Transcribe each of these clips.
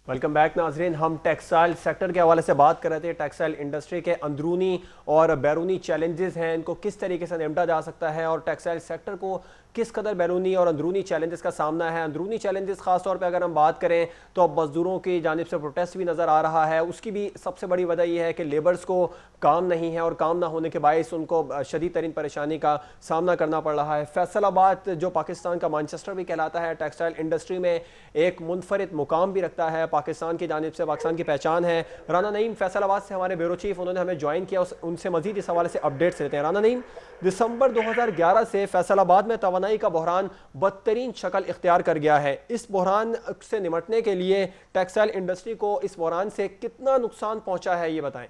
Welcome back नाजरीन। हम textile sector के हवाले से बात कर रहे थे। टेक्सटाइल इंडस्ट्री के अंदरूनी और बैरूनी चैलेंजेस हैं, इनको किस तरीके से निपटा जा सकता है और टेक्सटाइल सेक्टर को किस कदर बैरूनी और अंदरूनी चैलेंजेस का सामना है। अंदरूनी चैलेंजेस खासतौर पे अगर हम बात करें तो अब मजदूरों की जानिब से प्रोटेस्ट भी नज़र आ रहा है। उसकी भी सबसे बड़ी वजह यह है कि लेबर्स को काम नहीं है और काम ना होने के बायस उनको शदीद तरीन परेशानी का सामना करना पड़ रहा है। फैसलाबाद जो पाकिस्तान का मैनचेस्टर भी कहलाता है, टेक्सटाइल इंडस्ट्री में एक मुनफरिद मुकाम भी रखता है, पाकिस्तान की जानिब से पाकिस्तान की पहचान है। राना नईम फैसलाबाद से हमारे ब्यूरो चीफ, उन्होंने हमें ज्वाइन किया, उनसे मजीद इस हवाले से अपडेट्स लेते हैं। राना नईम, दिसंबर 2011 से फैसलाबाद में तवानाई का बहरान बदतरीन शक्ल इख्तियार कर गया है। इस बहरान से निमटने के लिए टेक्सटाइल इंडस्ट्री को इस बहरान से कितना नुकसान पहुंचा है, ये बताएं।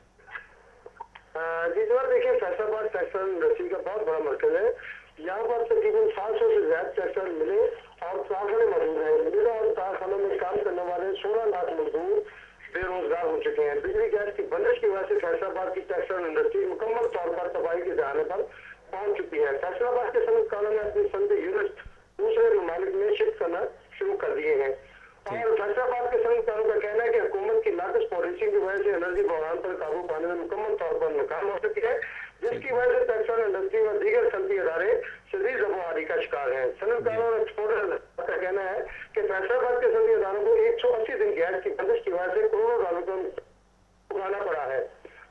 जी जनाब, देखिए फैसलाबाद टेक्सटाइल इंडस्ट्री का बहुत बड़ा मरकज है। यहाँ पर तकरीबन 700 से ज्यादा टेक्सटाइल मिले और कारखाने मौजूद हैं। मिले और कारखानों में काम करने वाले 16 लाख मजदूर बेरोजगार हो चुके हैं। बिजली गैस की बंदिश की वजह से फैसलाबाद की टेक्सटाइल इंडस्ट्री मुकम्मल तौर पर तबाही के दहाने पर पहुंच चुकी है। फैसलाबाद के सनतकारों ने अपनी सनदी यूनिट दूसरे ममालिक में शिफ्ट करना शुरू कर दिए हैं और फैसलाबाद के सनतकारों का कहना है कि हुकूमत की नाकस पॉलिसी की वजह से एनर्जी बहरान पर काबू पाने में मुकम्मल तौर पर नाकाम हो चुकी है, जिसकी वजह से टेक्सटाइल इंडस्ट्री व दीगर सनती इदारे शदीद जबोहारी का शिकार है। सनतकारों और एक्सपोर्टर का कहना है कि फैसलाबाद के सनती इदारों को 180 दिन गैस की बंदिश की वजह से करोड़ों डॉलर का उठाना पड़ा है।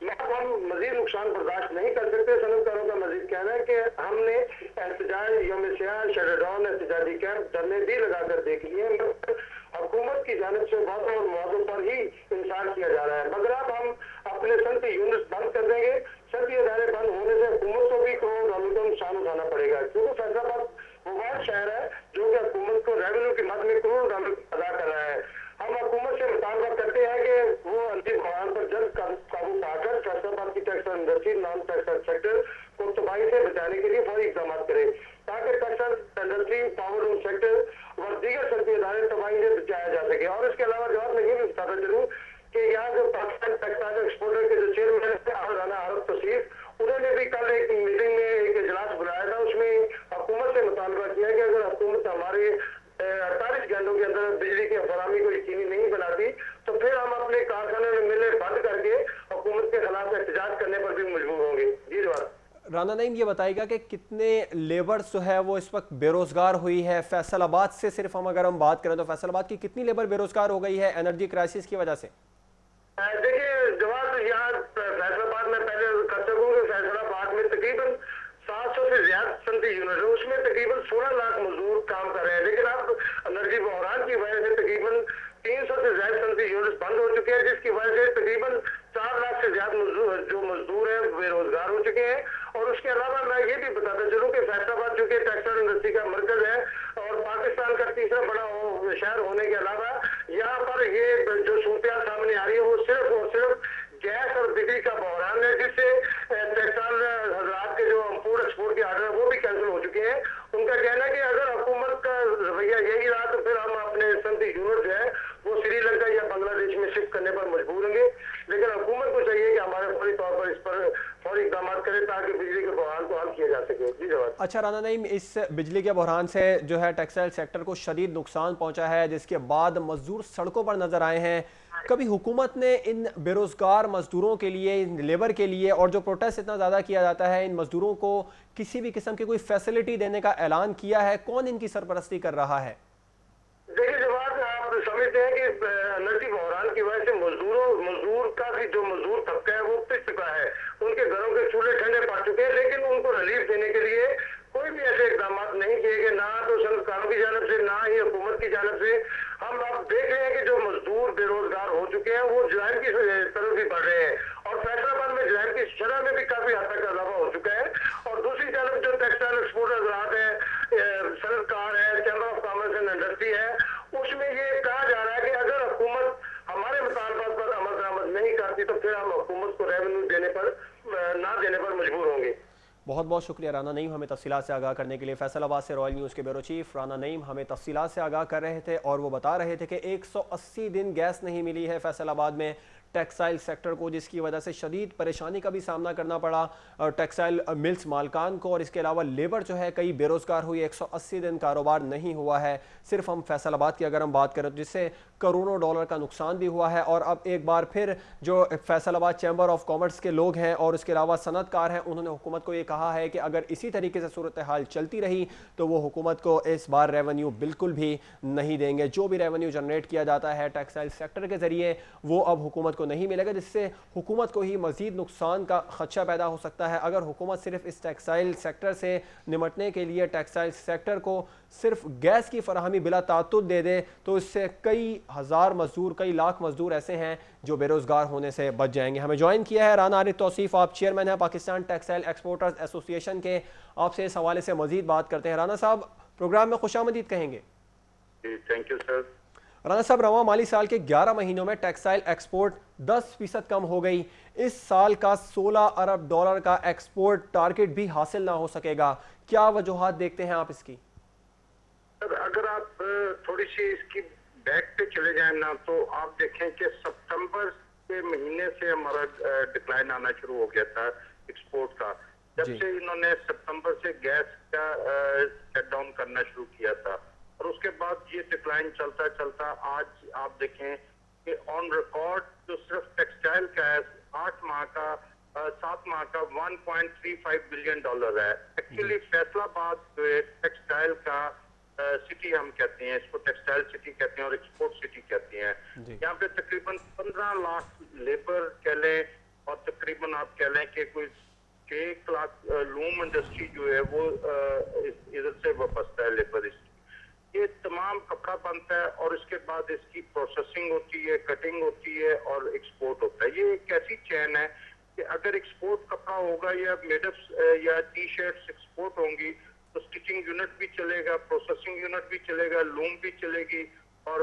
हम मजीद नुकसान बर्दाश्त नहीं कर सकते। सनतकारों का मजीद कहना है कि हमने एहतजाज, यौम सियाह, शटरडाउन, एहतजाजी कैंप, धरने भी लगाकर देख लिए, हुकूमत की जानिब से बातों और मौजों पर ही इंसार किया जा रहा है। मगर अब हम अपने सनती यूनिट बंद कर देंगे। सनती इदारे बंद होने से हुकूमत को भी करोड़ों डॉलर का नुकसान उठाना पड़ेगा, क्योंकि फैसलाबाद वो बड़ा शहर है जो कि हुकूमत को रेवेन्यू की मद में करोड़ों डॉलर अदा कर रहा है। हम हुकूमत से मुतालबा करते हैं कि वो अंतिम बहरान पर जल्द काबू पाकर फैसलाबाद की textile industry, non textile sector को तबाही से बचाने के लिए फौरी इकदाम करे, ताकि textile industry, power loom sector और दीगर सनती इदारे तबाही से बचाया जा सके। और इसके अलावा जवाब मैं ये भी बताता चलूँ कि यहाँ जो पाकिस्तान टेक्सटाइल एक्सपोर्टर के जो चेयरमैन है राना आरफ तसीफ, उन्होंने भी कल एक मीटिंग में एक इजलास बुलाया था। उसमें हुकूमत से मुतालबा किया कि अगर हुकूमत हमारे 48 घंटों के अंदर बिजली की फराहमी को यकीनी नहीं बनाती तो फिर हम अपने कारखाने में मिले बंद करके हुकूमत के खिलाफ एहतजाज करने पर भी मजबूर होंगे। जी जवाब। राना नईम, ये बताइएगा कि कितने लेबर्स जो है वो इस वक्त बेरोजगार हुई है फैसलाबाद से? सिर्फ हम अगर हम बात करें तो फैसलाबाद की कितनी लेबर बेरोजगार हो गई है एनर्जी क्राइसिस की वजह से? देखिए जवाब यहाँ फैसलाबाद में पहले कर सकूंगा। फैसलाबाद में तकरीबन 700 से ज्यादा सनती यूनिट है, उसमें तकरीबन 16 लाख मजदूर काम कर रहे हैं। लेकिन अब एनर्जी बहरान की वजह से तकरीबन 300 से ज्यादा सनती यूनिट बंद हो चुके हैं, जिसकी वजह से तकरीबन 4 लाख से ज्यादा मजदूर है बेरोजगार हो चुके हैं। और उसके अलावा मैं ये भी बताता चलूँ कि फैसलाबाद चूंकि टेक्सटाइल इंडस्ट्री का मरकज है और पाकिस्तान का तीसरा बड़ा शहर होने के अलावा यहाँ पर ये जो सूरत सामने आ रही है वो सिर्फ और सिर्फ गैस और बिजली का बहरान है, जिससे टेक्सटाइल हजरात के जो इम्पोर्ट एक्सपोर्ट के आर्डर वो भी कैंसिल हो चुके हैं। उनका कहना है कि अगर हुकूमत का रवैया यही रहा तो फिर हम अपने सनती यूनिट जो है वो श्रीलंका या बांग्लादेश में शिफ्ट करने पर मजबूर होंगे। लेकिन हुकूमत को चाहिए कि हमारे फौरी तौर पर इस पर फौरी इकदाम करें ताकि बिजली के बहरान को हल किया जा सके। जी जवाब। अच्छा राना नईम, इस बिजली के बहरान से जो है टेक्सटाइल सेक्टर को शदीद नुकसान पहुंचा है, जिसके बाद मजदूर सड़कों पर नजर आए हैं। कभी हुकूमत ने इन बेरोजगार मजदूरों के लिए, इन लेबर के लिए, और जो प्रोटेस्ट इतना ज़्यादा किया जाता है, इन मजदूरों को किसी भी किस्म की कोई फैसिलिटी देने का ऐलान किया है? कौन इनकी सरपरस्ती कर रहा है? देखिए जवाब, आप समझते हैं कि एनर्जी बहरान की वजह से मजदूर का भी जो मजदूर तबका है वो पिस चुका है, उनके घरों के चूल्हे ठंडे पड़ चुके हैं, लेकिन उनको रिलीफ देने के लिए कोई भी ऐसे इकदाम नहीं किए गए, ना तो सनतकारों की जानब से ना ही हुकूमत की जानब से। हम अब देख रहे हैं कि जो मजदूर बेरोजगार हो चुके हैं वो जराइम की तरफ भी बढ़ रहे हैं और फैसलाबाद में जराइम की शरह में भी काफी हद तक इजाफा हो चुका है। और दूसरी जानब जो टेक्सटाइल एक्सपोर्टर है, सनतकार है, chamber of commerce and industry है, उसमें ये कहा जा रहा है कि अगर हुकूमत हमारे मुतालबात पर अमल दरामद नहीं करती तो फिर हम हुकूमत को रेवेन्यू देने पर ना देने पर मजबूर होंगे। बहुत बहुत शुक्रिया राना नईम, हमें तफसीलात से आगाह करने के लिए। फैसलाबाद से रॉयल न्यूज़ के ब्यूरो चीफ राना नईम हमें तफसीलात से आगाह कर रहे थे और वो बता रहे थे कि 180 दिन गैस नहीं मिली है फैसलाबाद में टेक्सटाइल सेक्टर को, जिसकी वजह से शदीद परेशानी का भी सामना करना पड़ा टेक्सटाइल मिल्स मालकान को, और इसके अलावा लेबर जो है कई बेरोज़गार हुई। 180 दिन कारोबार नहीं हुआ है। सिर्फ हम फैसलाबाद की अगर हम बात करें तो जिससे करोड़ों डॉलर का नुकसान भी हुआ है। और अब एक बार फिर जो फैसलाबाद चैम्बर ऑफ कॉमर्स के लोग हैं और उसके अलावा सनतकार हैं, उन्होंने हुकूमत को ये कहा है कि अगर इसी तरीके से सूरत हाल चलती रही तो वो हुकूमत को इस बार रेवेन्यू बिल्कुल भी नहीं देंगे। जो भी रेवेन्यू जनरेट किया जाता है टेक्सटाइल सेक्टर के ज़रिए वो अब हुकूमत को नहीं मिलेगा, जिससे हुकूमत को ही मज़ीद नुकसान का खदशा पैदा हो सकता है। अगर हुकूमत सिर्फ इस टेक्सटाइल सेक्टर से निमटने के लिए टेक्सटाइल सेक्टर को सिर्फ गैस की फराहमी बिला तात्तुद दे दे तो इससे कई हज़ार मजदूर, कई लाख मजदूर ऐसे हैं जो बेरोज़गार होने से बच जाएंगे। हमें ज्वाइन किया है राना आरिफ तौसीफ, आप चेयरमैन हैं पाकिस्तान टेक्सटाइल एक्सपोर्टर्स एसोसिएशन के। आपसे इस हवाले से मजीद बात करते हैं। राना साहब, प्रोग्राम में खुशामदीद कहेंगे। Thank you sir. राना साहब, रवां माली साल के 11 महीनों में टेक्सटाइल एक्सपोर्ट 10% कम हो गई। इस साल का 16 अरब डॉलर का एक्सपोर्ट टारगेट भी हासिल ना हो सकेगा। क्या वजूहात देखते हैं आप इसकी? सर, अगर आप थोड़ी सी इसकी बैक पे चले जाए ना, तो आप देखें कि सितंबर के महीने से हमारा डिक्लाइन आना शुरू हो गया था एक्सपोर्ट का। जब से इन्होंने सितंबर से गैस का शट डाउन करना शुरू किया था और उसके बाद ये डिक्लाइन चलता चलता आज आप देखें कि ऑन रिकॉर्ड जो सिर्फ टेक्सटाइल का है 7 माह का 1.35 बिलियन डॉलर है। एक्चुअली फैसलाबाद जो है टेक्सटाइल का सिटी हम कहते हैं, इसको टेक्सटाइल सिटी कहते हैं और एक्सपोर्ट सिटी कहते हैं। यहाँ पे तकरीबन 15 लाख लेबर कह लें और तकरीबन आप कह लें कि कोई 1 लाख लूम इंडस्ट्री जो है वो इधर से वाबस्ता है लेबर। ये तमाम कपड़ा बनता है और इसके बाद इसकी प्रोसेसिंग होती है, कटिंग होती है और एक्सपोर्ट होता है। ये एक ऐसी चैन है कि अगर एक्सपोर्ट कपड़ा होगा या मेडअप्स या टी शर्ट्स एक्सपोर्ट होंगी तो स्टिचिंग यूनिट भी चलेगा, प्रोसेसिंग यूनिट भी चलेगा, लूम भी चलेगी और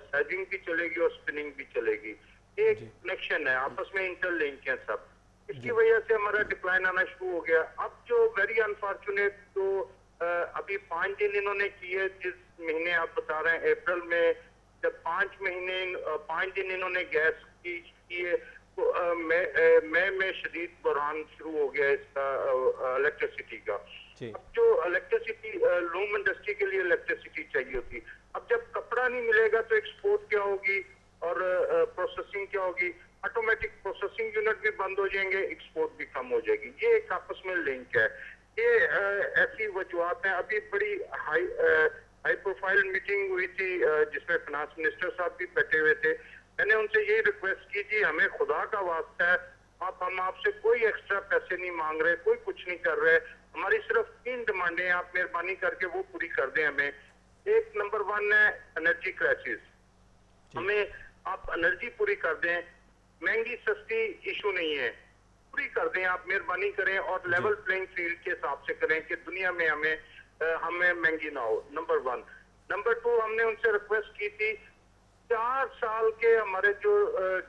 साइजिंग भी चलेगी और स्पिनिंग भी चलेगी। ये एक कनेक्शन है, आपस में इंटरलिंक है सब। इसकी वजह से हमारा डिक्लाइन आना शुरू हो गया। अब जो वेरी अनफॉर्चुनेट तो अभी 5 दिन इन्होंने किए, जिस महीने आप बता रहे हैं अप्रैल में जब 5 दिन इन्होंने गैस की किए तो मई में शदीद बुरहान शुरू हो गया इसका इलेक्ट्रिसिटी का। अब जो इलेक्ट्रिसिटी लूम इंडस्ट्री के लिए इलेक्ट्रिसिटी चाहिए होती, अब जब कपड़ा नहीं मिलेगा तो एक्सपोर्ट क्या होगी और प्रोसेसिंग क्या होगी? ऑटोमेटिक प्रोसेसिंग यूनिट भी बंद हो जाएंगे, एक्सपोर्ट भी कम हो जाएगी। ये एक आपस में लिंक है। ये ऐसी वजूहत हैं। अभी बड़ी हाई प्रोफाइल मीटिंग हुई थी जिसमें फाइनेंस मिनिस्टर साहब भी बैठे हुए थे। मैंने उनसे ये रिक्वेस्ट की थी, हमें खुदा का वास्ता है, हम आपसे कोई एक्स्ट्रा पैसे नहीं मांग रहे, कोई कुछ नहीं कर रहे, हमारी सिर्फ 3 डिमांडें हैं, आप मेहरबानी करके वो पूरी कर दें हमें। एक नंबर 1 है एनर्जी क्राइसिस, हमें आप एनर्जी पूरी कर दें। महंगी सस्ती इशू नहीं है, पूरी कर दें आप, मेहरबानी करें और लेवल प्लेइंग फील्ड के हिसाब से करें कि दुनिया में हमें महंगी ना हो। नंबर 1। नंबर 2, हमने उनसे रिक्वेस्ट की थी 4 साल के हमारे जो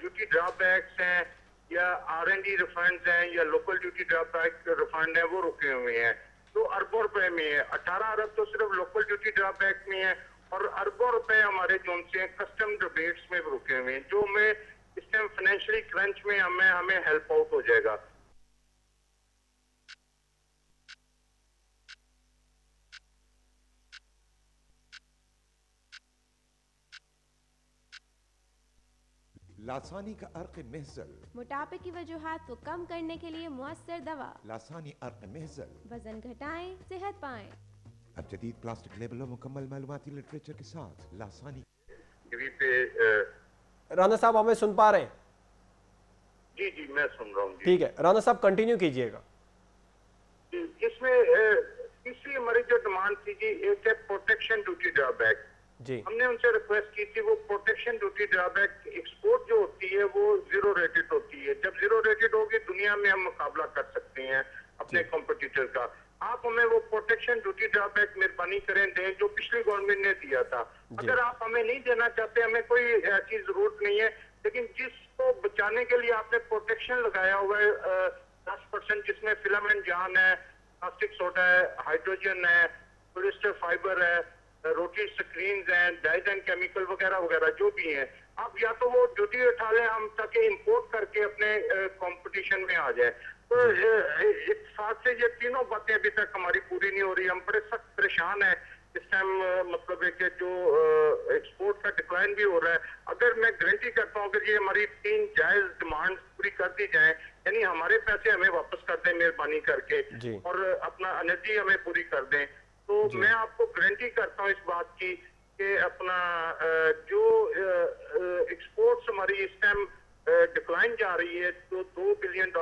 ड्यूटी ड्रॉबैक्स हैं या R&D रिफंड हैं या लोकल ड्यूटी ड्रॉबैक रिफंड है वो रुके हुए हैं, तो अरबों रुपए में है। 18 अरब तो सिर्फ लोकल ड्यूटी ड्रॉबैक में है और अरबों रुपए हमारे जो उनसे कस्टम डिबेट्स में रुके हुए हैं, जो हमें इस टाइम फाइनेंशियली क्रंच में हमें हेल्प आउट हो जाएगा। लासानी का अर्क महजल, मोटापे की वजूहात को कम करने के लिए मुअस्सर दवा। लासानी अर्क महजल, वजन घटाएं, सेहत पाएं। अब जदीद प्लास्टिक लेबल और मुकम्मल मालूमाती लिटरेचर के साथ लासानी टीवी पे राना साहब हमें सुन पा रहे हैं? जी मैं सुन रहा हूँ। ठीक है, राना साहब कंटिन्यू कीजिएगा। इसमें तीसरी हमारी जो डिमांड थी जी, एक है प्रोटेक्शन ड्यूटी ड्रॉबैक। हमने उनसे रिक्वेस्ट की थी वो प्रोटेक्शन ड्यूटी ड्रॉबैक एक्सपोर्ट जो होती है वो 0 रेटेड होती है। जब 0 रेटेड होगी दुनिया में हम मुकाबला कर सकते हैं अपने कॉम्पिटिटर का। आप हमें वो प्रोटेक्शन ड्यूटी ड्रॉबैक मेहरबानी करें दें जो पिछली गवर्नमेंट ने दिया था। अगर आप हमें नहीं देना चाहते, हमें कोई ऐसी जरूरत नहीं है, लेकिन जिसको बचाने के लिए आपने प्रोटेक्शन लगाया हुआ है 10% जिसमें फिलामेंट जान है, प्लास्टिक सोडा है, हाइड्रोजन है, पॉलिएस्टर फाइबर है, रोटी स्क्रीन हैं, डाइज एंड केमिकल वगैरह वगैरह जो भी हैं, आप या तो वो ड्यूटी उठा लें हम ताकि इंपोर्ट करके अपने कंपटीशन में आ जाए। तो इस साथ से ये तीनों बातें अभी तक हमारी पूरी नहीं हो रही। हम बड़े सख्त परेशान हैं इस टाइम मतलब है कि जो एक्सपोर्ट का डिक्लाइन भी हो रहा है, अगर मैं गारंटी करता हूँ कि ये हमारी 3 जायज डिमांड पूरी कर दी जाए, यानी हमारे पैसे हमें वापस कर दें मेहरबानी करके जी और अपना एनर्जी हमें पूरी कर दें, तो जी मैं आपको गारंटी करता हूँ इस बात की कि अपना जो एक्सपोर्ट्स हमारी इस टाइम डिक्लाइन जा रही है, तो $2 बिलियन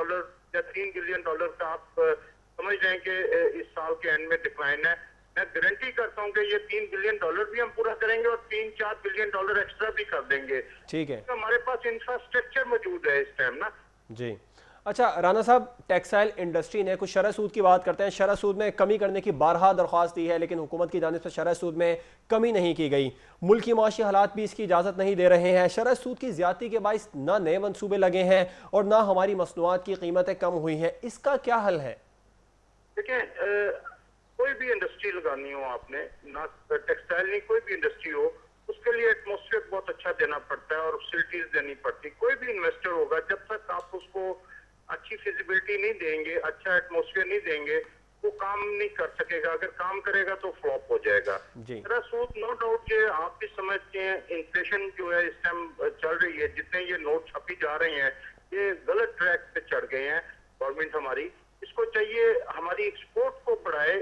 या $3 बिलियन का आप समझ जाएं कि इस साल के एंड में डिक्लाइन है। मैं गारंटी करता हूं कि ये $3 बिलियन भी हम पूरा करेंगे और $3-4 बिलियन एक्स्ट्रा भी कर देंगे। ठीक है। तो हमारे पास इंफ्रास्ट्रक्चर मौजूद है इस टाइम ना। जी अच्छा राना साहब, टेक्सटाइल इंडस्ट्री ने कुछ शरह सूद की बात करते हैं, शरह सूद में कमी करने की बारहा दरख्वास्त दी है, लेकिन हुकूमत की जानिब से शरह सूद में कमी नहीं की गई। मुल्क की माशी हालात भी इसकी इजाज़त नहीं दे रहे हैं। शरह सूद की ज्यादती के बाइस ना नए मनसूबे लगे हैं और ना हमारी मसनूआत की कीमतें कम हुई हैं। इसका क्या हल है? देखिए, कोई भी इंडस्ट्री लगानी हो आपने, ना टेक्सटाइल नहीं, कोई भी इंडस्ट्री हो, उसके लिए एटमॉस्फेयर बहुत अच्छा देना पड़ता है और फैसिलिटीज देनी पड़ती। कोई भी इन्वेस्टर होगा, जब तक आप उसको अच्छी फिजिबिलिटी नहीं देंगे, अच्छा एटमॉस्फेयर नहीं देंगे, वो काम नहीं कर सकेगा। अगर काम करेगा तो फ्लॉप हो जाएगा। मेरा सोच नो डाउट ये आप भी समझते हैं, इन्फ्लेशन जो है इस टाइम चल रही है, जितने ये नोट छपी जा रहे हैं, ये गलत ट्रैक पे चढ़ गए हैं। गवर्नमेंट हमारी इसको चाहिए हमारी एक्सपोर्ट को बढ़ाए।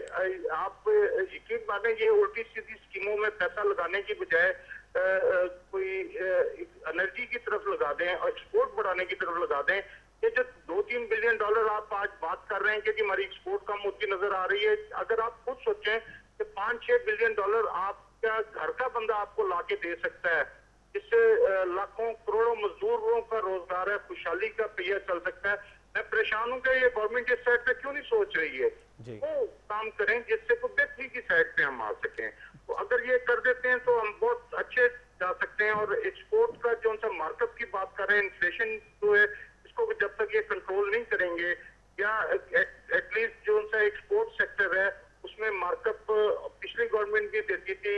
आप यकीन माने, ये उल्टी सीधी स्कीमों में पैसा लगाने की बजाय कोई एनर्जी की तरफ लगा दें और एक्सपोर्ट बढ़ाने की तरफ लगा दें। ये जो $2-3 बिलियन आप आज बात कर रहे हैं कि हमारी एक्सपोर्ट कम होती नजर आ रही है, अगर आप खुद सोचें कि $5-6 बिलियन आपका घर का बंदा आपको ला के दे सकता है, जिससे लाखों करोड़ों मजदूरों का रोजगार है, खुशहाली का पहिया चल सकता है। मैं परेशान हूँ कि ये गवर्नमेंट इस साइड पे क्यों नहीं सोच रही है। वो काम करें जिससे को बेहतरी की साइड पे हम आ सकें। तो अगर ये कर देते हैं तो हम बहुत अच्छे जा सकते हैं। और एक्सपोर्ट का जो सा मार्कअप की बात कर रहे हैं, इन्फ्लेशन जो है, इसको जब तक ये कंट्रोल नहीं करेंगे, या एटलीस्ट जो सा एक्सपोर्ट सेक्टर है उसमें मार्कअप पिछली गवर्नमेंट भी देती थी,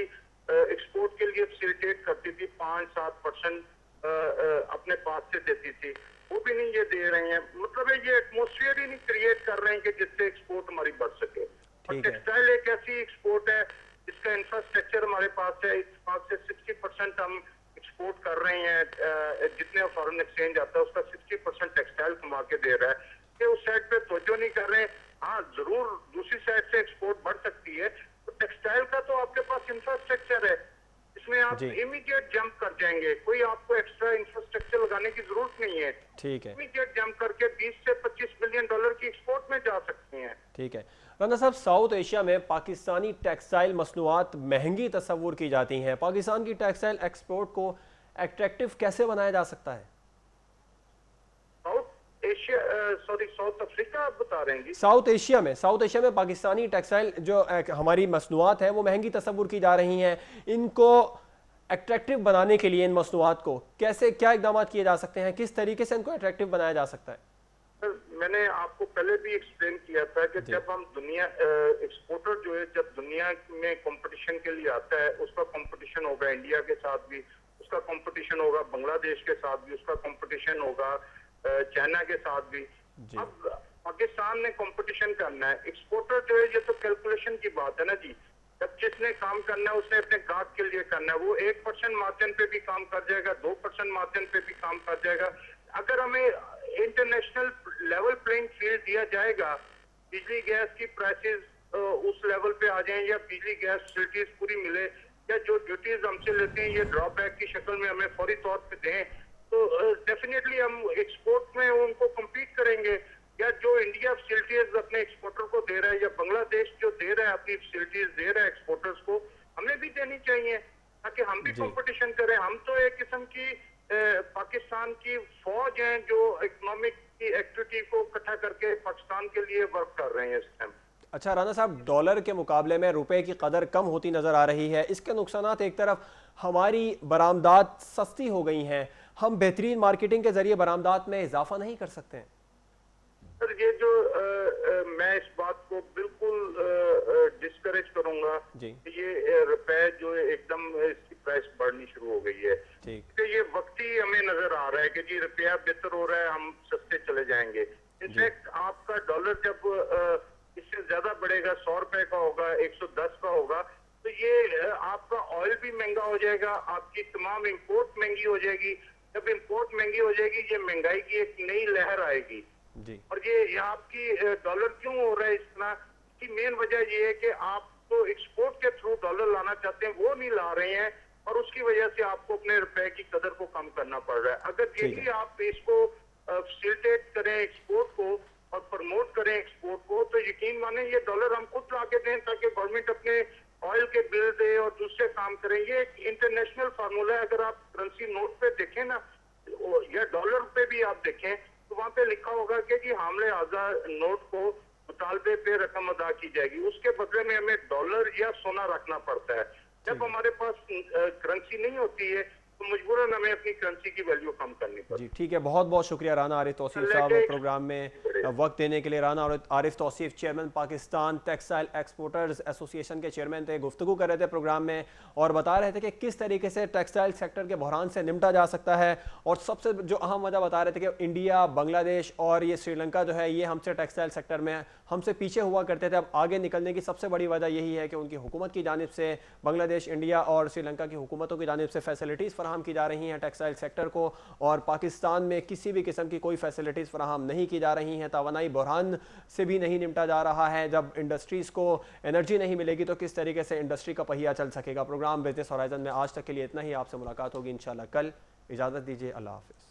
एक्सपोर्ट के लिए फैसिलिटेट करती थी, 5-7% अपने पास से देती थी, वो भी नहीं ये दे रहे हैं। मतलब है ये एटमॉस्फेयर ही नहीं क्रिएट कर रहे हैं कि जिससे एक्सपोर्ट हमारी बढ़ सके। और टेक्सटाइल एक ऐसी एक्सपोर्ट है जिसका इंफ्रास्ट्रक्चर हमारे पास है, इस पास से 60% हम एक्सपोर्ट कर रहे हैं। जितने फॉरेन एक्सचेंज आता है उसका 60% टेक्सटाइल कमा के दे रहा है। कि उस साइड पे तवज्जो नहीं कर रहे हैं। हाँ, जरूर दूसरी साइड से एक्सपोर्ट बढ़ सकती है, तो टेक्सटाइल का तो आपके पास इंफ्रास्ट्रक्चर है, इसमें आप इमीडिएट जंप कर जाएंगे। कोई आपको एक्स्ट्रा इंफ्रास्ट्रक्चर लगाने की जरूरत नहीं है। ठीक है, इमीडिएट जंप करके 20 से 25 बिलियन डॉलर की एक्सपोर्ट में जा सकते हैं। ठीक है राना साहब, साउथ एशिया में पाकिस्तानी टेक्सटाइल मसनूआत महंगी तस्वुर की जाती हैं। पाकिस्तान की टेक्सटाइल एक्सपोर्ट को अट्रैक्टिव कैसे बनाया जा सकता है? साउथ अफ्रीका आप बता रहे हैं जी? साउथ एशिया में पाकिस्तानी टेक्सटाइल जो हमारी मसनूआत है वो महंगी तस्वुर की जा रही हैं। इनको अट्रैक्टिव बनाने के लिए इन मसनूआत को कैसे, क्या इकदाम किए जा सकते हैं, किस तरीके से इनको अट्रैक्टिव बनाया जा सकता है? सर, मैंने आपको पहले भी एक्सप्लेन किया था कि जब हम दुनिया एक्सपोर्टर जो है, जब दुनिया में कंपटीशन के लिए आता है, उसका कंपटीशन होगा इंडिया के साथ भी, उसका कंपटीशन होगा बांग्लादेश के साथ भी, उसका कंपटीशन होगा चाइना के साथ भी। अब पाकिस्तान ने कंपटीशन करना है, एक्सपोर्टर जो है, ये तो कैलकुलेशन की बात है ना जी। जब जिसने काम करना है उसने अपने गाहक के लिए करना है, वो 1% मार्जिन पे भी काम कर जाएगा, 2% मार्जिन पे भी काम कर जाएगा। अगर हमें इंटरनेशनल लेवल प्लेइंग फील्ड दिया जाएगा, बिजली गैस की प्राइसेस उस लेवल पे आ जाएं, या बिजली गैस फैसिलिटीज पूरी मिले, या जो ड्यूटीज हमसे लेते हैं ये ड्रॉबैक की शक्ल में हमें फौरी तौर पे दें, तो डेफिनेटली हम एक्सपोर्ट में उनको कम्पीट करेंगे। या जो इंडिया फैसिलिटीज अपने एक्सपोर्टर को दे रहा है, या बांग्लादेश जो दे रहा है अपनी फैसिलिटीज दे रहा है एक्सपोर्टर्स को, हमें भी देनी चाहिए ताकि हम भी कंपटीशन करें। हम तो एक किस्म की पाकिस्तान की फौज है जो इकोनॉमिक की एक्टिविटी को इकट्ठा करके पाकिस्तान के लिए वर्क कर रहे हैं इस टाइम। अच्छा राना साहब, डॉलर के मुकाबले में रुपए की कदर कम होती नजर आ रही है। इसके नुकसानात, एक तरफ हमारी बरामदात सस्ती हो गई हैं, हम बेहतरीन मार्केटिंग के जरिए बरामदात में इजाफा नहीं कर सकते हैं? सर, ये जो मैं इस बात को बिल्कुल डिस्करेज करूंगा कि ये रुपए जो एकदम इसकी प्राइस बढ़नी शुरू हो गई है। ठीक, ये वक्ती हमें नजर आ रहा है कि जी रुपया बेहतर हो रहा है, हम सस्ते चले जाएंगे। इनफैक्ट आपका डॉलर जब इससे ज्यादा बढ़ेगा, 100 रुपए का होगा, 110 का होगा, तो तो ये आपका ऑयल भी महंगा हो जाएगा, आपकी तमाम इंपोर्ट महंगी हो जाएगी। जब इंपोर्ट महंगी हो जाएगी, ये महंगाई की एक नई लहर आएगी जी। और ये आपकी डॉलर क्यों हो रहा है इस तरह की मेन वजह ये है कि आप तो एक्सपोर्ट के थ्रू डॉलर लाना चाहते हैं, वो नहीं ला रहे हैं और उसकी वजह से आपको अपने रुपए की कदर को कम करना पड़ रहा है। अगर यही आप इसको फैसिलिटेट करें एक्सपोर्ट को और प्रमोट करें एक्सपोर्ट को, तो यकीन माने ये डॉलर हम खुद ला के दें ताकि गवर्नमेंट अपने ऑयल के बिल दे और दूसरे काम करें। ये एक इंटरनेशनल फार्मूला है। अगर आप करेंसी नोट पे देखें ना या डॉलर पे भी आप देखें तो वहां पे लिखा होगा कि जी हामले आजाद नोट को मुतालबे पे रकम अदा की जाएगी, उसके बदले में हमें डॉलर या सोना रखना पड़ता है। जब हमारे पास करेंसी नहीं होती है तो मजबूरन हमें अपनी करेंसी की वैल्यू कम करनी पड़ती है। जी ठीक है, बहुत बहुत शुक्रिया राना आरिफ तौसीफ साहब प्रोग्राम में वक्त देने के लिए। Rana Arif Tauseef chairman Pakistan textile exporters association के चेयरमैन थे, गुफ्तगू कर रहे थे प्रोग्राम में और बता रहे थे कि किस तरीके से टेक्सटाइल सेक्टर के बहरान से निपटा जा सकता है। और सबसे जो अहम वजह बता रहे थे कि इंडिया, बांग्लादेश और ये श्रीलंका जो है ये हमसे टेक्सटाइल सेक्टर में हमसे पीछे हुआ करते थे। अब आगे निकलने की सबसे बड़ी वजह यही है कि उनकी हुकूमत की जानिब से बांग्लादेश, इंडिया और श्रीलंका की हुकूमतों की जानिब से फैसिलिटीज़ फराहम की जा रही हैं टेक्सटाइल सेक्टर को, और पाकिस्तान में किसी भी किस्म की कोई फैसिलिटीज़ फराहम नहीं की जा रही हैं। तवानाई बहरान से भी नहीं निपटा जा रहा है। जब इंडस्ट्रीज़ को एनर्जी नहीं मिलेगी तो किस तरीके से इंडस्ट्री का पहिया चल सकेगा। प्रोग्राम बिजनेस होराइजन में आज तक के लिए इतना ही। आपसे मुलाकात होगी इंशाल्लाह कल। इजाज़त दीजिए, अल्लाह हाफ़िज़।